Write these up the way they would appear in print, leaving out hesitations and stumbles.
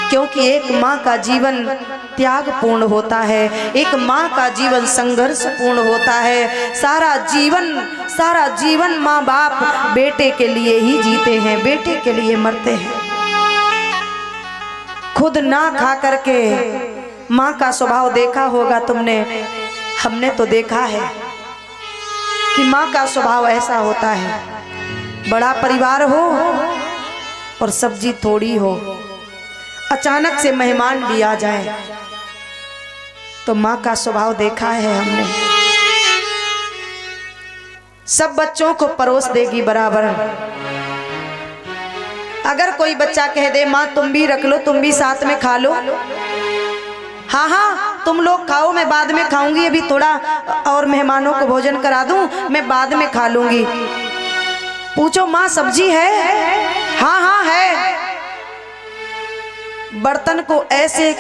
क्योंकि एक माँ का जीवन त्यागपूर्ण होता है, एक माँ का जीवन संघर्षपूर्ण होता है। सारा जीवन माँ बाप बेटे के लिए ही जीते हैं, बेटे के लिए मरते हैं। खुद ना खा करके माँ का स्वभाव देखा होगा तुमने, हमने तो देखा है कि माँ का स्वभाव ऐसा होता है। बड़ा परिवार हो और सब्जी थोड़ी हो, अचानक से मेहमान भी आ जाए तो माँ का स्वभाव देखा है हमने। सब बच्चों को परोस देगी बराबर। अगर कोई बच्चा कह दे माँ तुम भी रख लो, तुम भी साथ में खा लो, हाँ हाँ तुम लोग खाओ, मैं बाद में खाऊंगी, अभी थोड़ा और मेहमानों को भोजन करा दूं, मैं बाद में खा लूंगी। पूछो माँ सब्जी है? हाँ हाँ है। बर्तन को ऐसे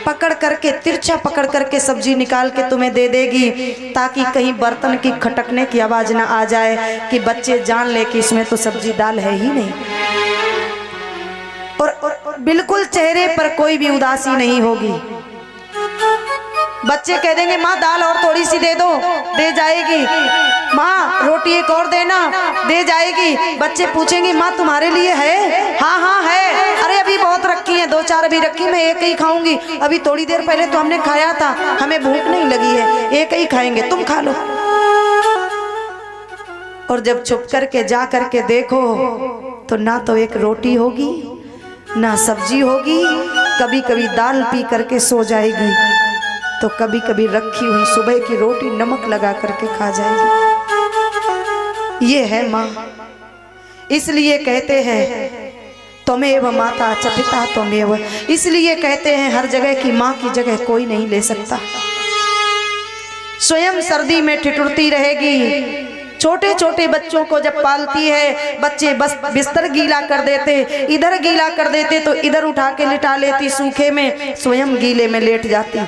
पकड़ करके, तिरछा पकड़ करके सब्जी निकाल के तुम्हें दे देगी ताकि कहीं बर्तन की खटकने की आवाज ना आ जाए कि बच्चे जान ले कि इसमें तो सब्जी दाल है ही नहीं। और बिल्कुल चेहरे पर कोई भी उदासी नहीं होगी। बच्चे कह देंगे माँ दाल और थोड़ी सी दे दो, दे जाएगी। माँ रोटी एक और देना, दे जाएगी। बच्चे पूछेंगे माँ तुम्हारे लिए है? हाँ हाँ है। अरे अभी बहुत रखी है, 2-4 अभी रखी, मैं एक ही खाऊंगी, अभी थोड़ी देर पहले तो हमने खाया था, हमें भूख नहीं लगी है, एक ही खाएंगे, तुम खा लो। और जब छुप करके जा करके देखो तो ना तो एक रोटी होगी ना सब्जी होगी, कभी कभी दाल पी करके सो जाएगी, तो कभी कभी रखी हुई सुबह की रोटी नमक लगा करके खा जाएगी। ये है माँ। इसलिए कहते हैं त्वमेव माता च पिता त्वमेव, इसलिए कहते हैं हर जगह की माँ की जगह कोई नहीं ले सकता। स्वयं सर्दी में ठिठुरती रहेगी। छोटे छोटे बच्चों को जब पालती है, बच्चे बस बिस्तर गीला कर देते, इधर गीला कर देते तो इधर उठा के लिटा लेती सूखे में, स्वयं गीले में लेट जाती,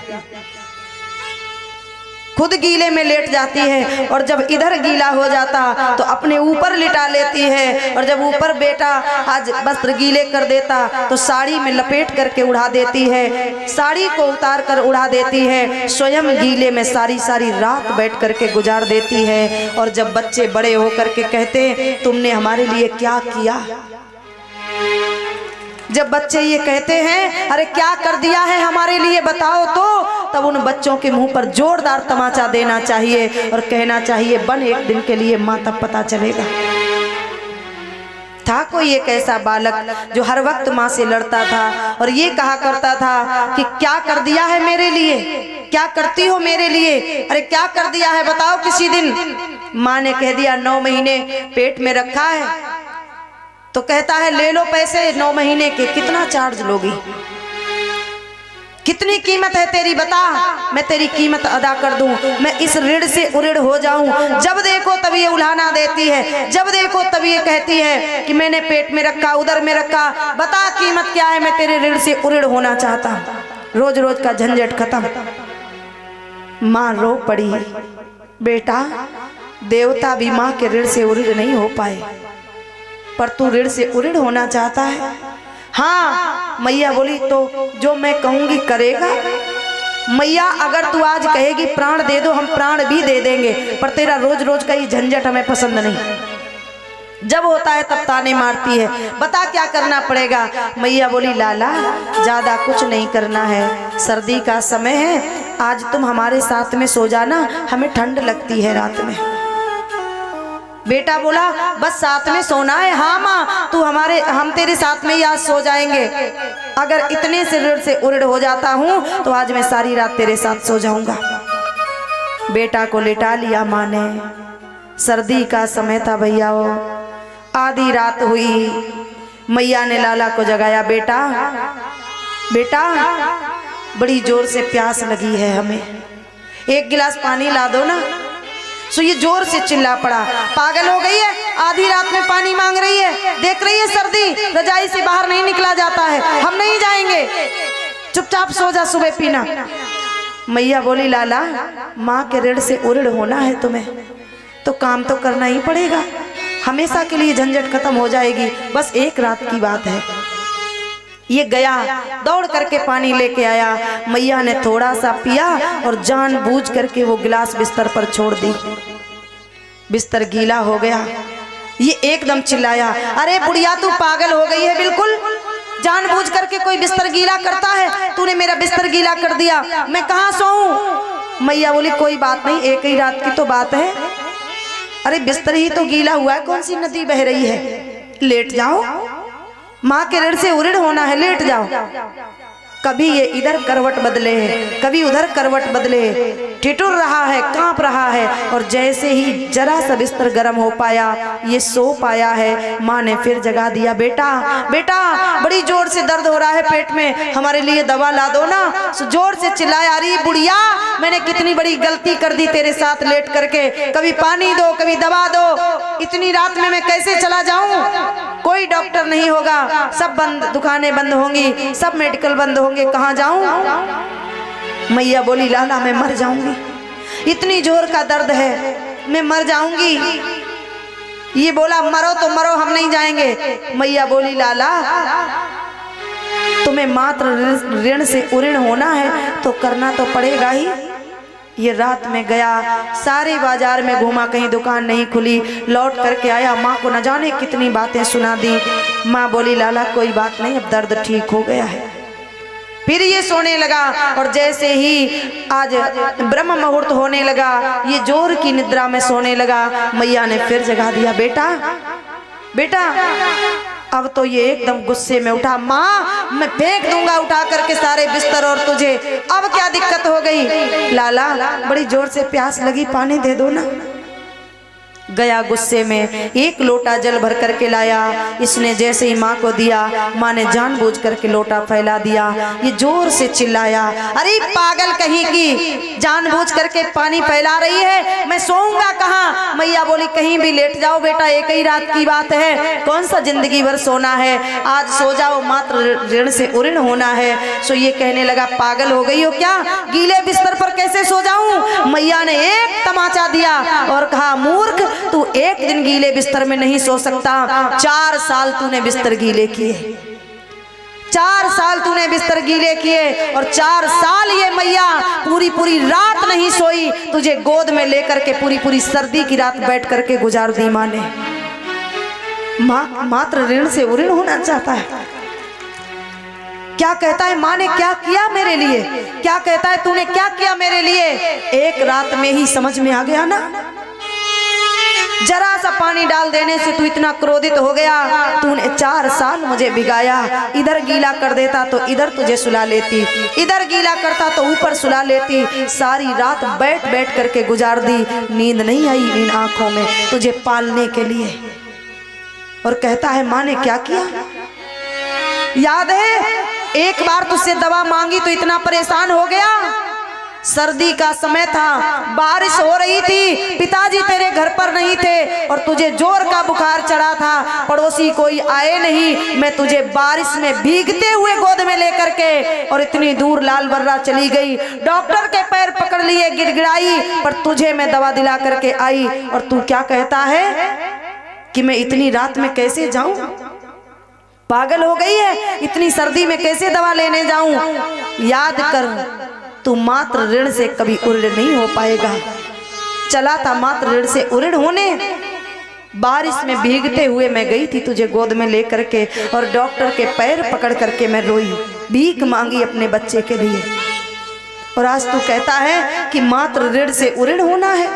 खुद गीले में लेट जाती है। और जब इधर गीला हो जाता तो अपने ऊपर लिटा लेती है। और जब ऊपर बेटा आज वस्त्र गीले कर देता तो साड़ी में लपेट करके उड़ा देती है, साड़ी को उतार कर उड़ा देती है, स्वयं गीले में सारी सारी रात बैठ करके गुजार देती है। और जब बच्चे बड़े होकर के कहते तुमने हमारे लिए क्या किया, जब बच्चे ये कहते हैं अरे क्या कर दिया है हमारे लिए बताओ, तो तब उन बच्चों के मुंह पर जोरदार तमाचा देना चाहिए और कहना चाहिए बन एक दिन के लिए माँ, तब पता चलेगा। था कोई एक ऐसा बालक जो हर वक्त माँ से लड़ता था और ये कहा करता था कि क्या कर दिया है मेरे लिए, क्या करती हो मेरे लिए, अरे क्या कर दिया है बताओ। किसी दिन माँ ने कह दिया 9 महीने पेट में रखा है, तो कहता है ले लो पैसे 9 महीने के, कितना चार्ज लोगी, कितनी कीमत है तेरी बता, मैं तेरी कीमत अदा कर दूं, मैं इस ऋण से उऋण हो जाऊं। जब देखो तब ये उल्हाना देती है, जब देखो तब ये कहती है कि मैंने पेट में रखा, उधर में रखा, बता कीमत क्या है, मैं तेरे ऋण से उऋण होना चाहता हूं। रोज रोज का झंझट खत्म। माँ रो पड़ी, बेटा देवता भी माँ के ऋण से उऋण नहीं हो पाए, पर तू ऋण से उऋण होना चाहता है। हाँ मैया बोली तो जो मैं कहूंगी करेगा। मैया अगर तू आज कहेगी प्राण दे दो, हम प्राण भी दे देंगे, पर तेरा रोज रोज का ये झंझट हमें पसंद नहीं। जब होता है तब ताने मारती है, बता क्या करना पड़ेगा। मैया बोली लाला ज्यादा कुछ नहीं करना है, सर्दी का समय है, आज तुम हमारे साथ में सो जाना, हमें ठंड लगती है रात में। बेटा बोला बस साथ में सोना है। हाँ माँ तू हम तेरे साथ में ही आज सो जाएंगे, अगर इतने से ऋण से उऋण हो जाता हूँ तो आज मैं सारी रात तेरे साथ सो जाऊंगा। बेटा को लेटा लिया माँ ने। सर्दी का समय था भैया, वो आधी रात हुई, मैया ने लाला को जगाया, बेटा बेटा बड़ी जोर से प्यास लगी है हमें, 1 गिलास पानी ला दो ना। सो ये जोर से चिल्ला पड़ा, पागल हो गई है, आधी रात में पानी मांग रही है, देख रही है सर्दी, रजाई से बाहर नहीं निकला जाता है, हम नहीं जाएंगे, चुपचाप सो जा, सुबह पीना। मैया बोली लाला माँ के ऋण से उऋण होना है तुम्हें तो काम तो करना ही पड़ेगा, हमेशा के लिए झंझट खत्म हो जाएगी, बस 1 रात की बात है। ये गया दौड़ करके पानी लेके आया। मैया ने थोड़ा सा पिया और जानबूझ करके वो गिलास बिस्तर पर छोड़ दी। बिस्तर गीला हो गया। ये एकदम चिल्लाया, अरे बुढ़िया तू पागल हो गई है बिल्कुल, जानबूझ करके कोई बिस्तर गीला करता है? तूने मेरा बिस्तर गीला कर दिया, मैं कहाँ सोऊं? मैया बोली कोई बात नहीं, एक ही रात की तो बात है। अरे बिस्तर ही तो गीला हुआ है, कौन सी नदी बह रही है, लेट जाओ, माँ के ऋण से उऋण होना है, लेट जाओ। कभी ये इधर करवट बदले है, कभी उधर करवट बदले, ठिठुर रहा है, कांप रहा है। और जैसे ही जरा सा बिस्तर गर्म हो पाया, ये सो पाया है, माँ ने फिर जगा दिया, बेटा बेटा बड़ी जोर से दर्द हो रहा है पेट में, हमारे लिए दवा ला दो ना। जोर से चिल्लाया, अरे बुढ़िया मैंने कितनी बड़ी गलती कर दी तेरे साथ लेट करके, कभी पानी दो कभी दवा दो, इतनी रात में मैं कैसे चला जाऊं? कोई डॉक्टर नहीं होगा, सब बंद, दुकानें बंद होंगी, सब मेडिकल बंद होंगे, कहाँ जाऊं? मैया बोली लाला मैं मर जाऊंगी, इतनी जोर का दर्द है, मैं मर जाऊंगी। ये बोला मरो तो मरो, हम नहीं जाएंगे। मैया बोली लाला तुम्हें मात्र ऋण से उऋण होना है तो करना तो पड़ेगा ही। ये रात में गया, सारे बाजार में घूमा, कहीं दुकान नहीं खुली, लौट करके आया, माँ को न जाने कितनी बातें सुना दी। माँ बोली लाला कोई बात नहीं, अब दर्द ठीक हो गया है। फिर ये सोने लगा और जैसे ही आज ब्रह्म मुहूर्त होने लगा, ये जोर की निद्रा में सोने लगा। मैया ने फिर जगा दिया, बेटा बेटा। अब तो ये एकदम गुस्से में उठा, माँ मैं फेंक दूंगा उठा करके सारे बिस्तर और तुझे, अब क्या दिक्कत हो गई? लाला बड़ी जोर से प्यास लगी, पानी दे दो ना। गया गुस्से में, एक लोटा जल भर करके लाया। इसने जैसे ही माँ को दिया, माँ ने जानबूझ करके लोटा फैला दिया। ये जोर से चिल्लाया, अरे पागल कहीं की, जानबूझ करके पानी फैला रही है, मैं सोऊंगा कहाँ? मैया बोली कहीं भी लेट जाओ बेटा, एक ही रात की बात है, कौन सा जिंदगी भर सोना है, आज सो जाओ, मात्र ऋण से उऋण होना है। सो ये कहने लगा पागल हो गई हो क्या, गीले बिस्तर पर कैसे सो जाऊं? मैया ने एक तमाचा दिया और कहा मूर्ख, तू एक दिन गीले बिस्तर में नहीं सो सकता, 4 साल तूने बिस्तर गीले किए, 4 साल तूने बिस्तर गीले किए, और 4 साल ये मैया पूरी पूरी रात नहीं सोई, तुझे गोद में लेकर के पूरी पूरी सर्दी की रात बैठ करके गुजार दी माँ ने। माँ मात्र ऋण से उऋण होना चाहता है। क्या कहता है माँ ने क्या किया मेरे लिए, क्या कहता है तूने क्या किया मेरे लिए? एक रात में ही समझ में आ गया ना, जरा सा पानी डाल देने से तू इतना क्रोधित हो गया। तूने 4 साल मुझे भिगाया, इधर गीला कर देता तो इधर तुझे सुला लेती, इधर गीला करता तो ऊपर सुला लेती, सारी रात बैठ बैठ करके गुजार दी, नींद नहीं आई इन आंखों में तुझे पालने के लिए। और कहता है माँ ने क्या किया? याद है एक बार तुझसे दवा मांगी तो इतना परेशान हो गया, सर्दी का समय था, बारिश हो रही थी, पिताजी तेरे घर पर नहीं थे और तुझे जोर का बुखार चढ़ा था, पड़ोसी कोई आए नहीं, मैं तुझे बारिश में भीगते हुए गोद में लेकर के और इतनी दूर लाल बर्रा चली गई, डॉक्टर के पैर पकड़ लिए, गिड़गिड़ाई, पर तुझे मैं दवा दिला करके आई, और तू क्या कहता है कि मैं इतनी रात में कैसे जाऊं? पागल हो गई है, इतनी सर्दी में कैसे दवा लेने जाऊं? याद कर तू मात्र ऋण से कभी उऋण नहीं हो पाएगा। चला था मात्र ऋण से उऋण होने, बारिश में भीगते हुए मैं गई थी तुझे गोद में लेकर के, और डॉक्टर के पैर पकड़ करके मैं रोई, भीख मांगी अपने बच्चे के लिए, और आज तू कहता है कि मात्र ऋण से उऋण होना है।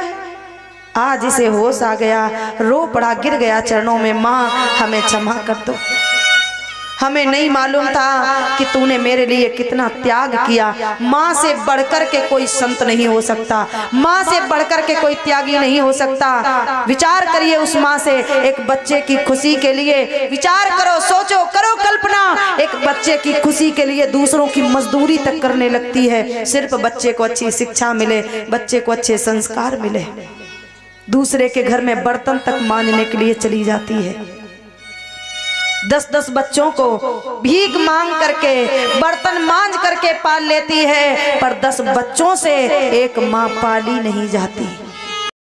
आज इसे होश आ गया, रो पड़ा, गिर गया चरणों में, माँ हमें क्षमा कर दो, हमें नहीं मालूम था कि तूने मेरे लिए कितना त्याग किया। माँ से बढ़कर के कोई संत नहीं हो सकता, माँ से बढ़कर के कोई त्यागी नहीं हो सकता। विचार करिए उस माँ से, एक बच्चे की खुशी के लिए विचार करो, सोचो, करो कल्पना, एक बच्चे की खुशी के लिए दूसरों की मजदूरी तक करने लगती है, सिर्फ बच्चे को अच्छी शिक्षा मिले, बच्चे को अच्छे संस्कार मिले, दूसरे के घर में बर्तन तक मांजने के लिए चली जाती है। 10-10 बच्चों को भीख मांग करके, बर्तन मांज करके पाल लेती है, पर 10 बच्चों से एक माँ पाली नहीं जाती।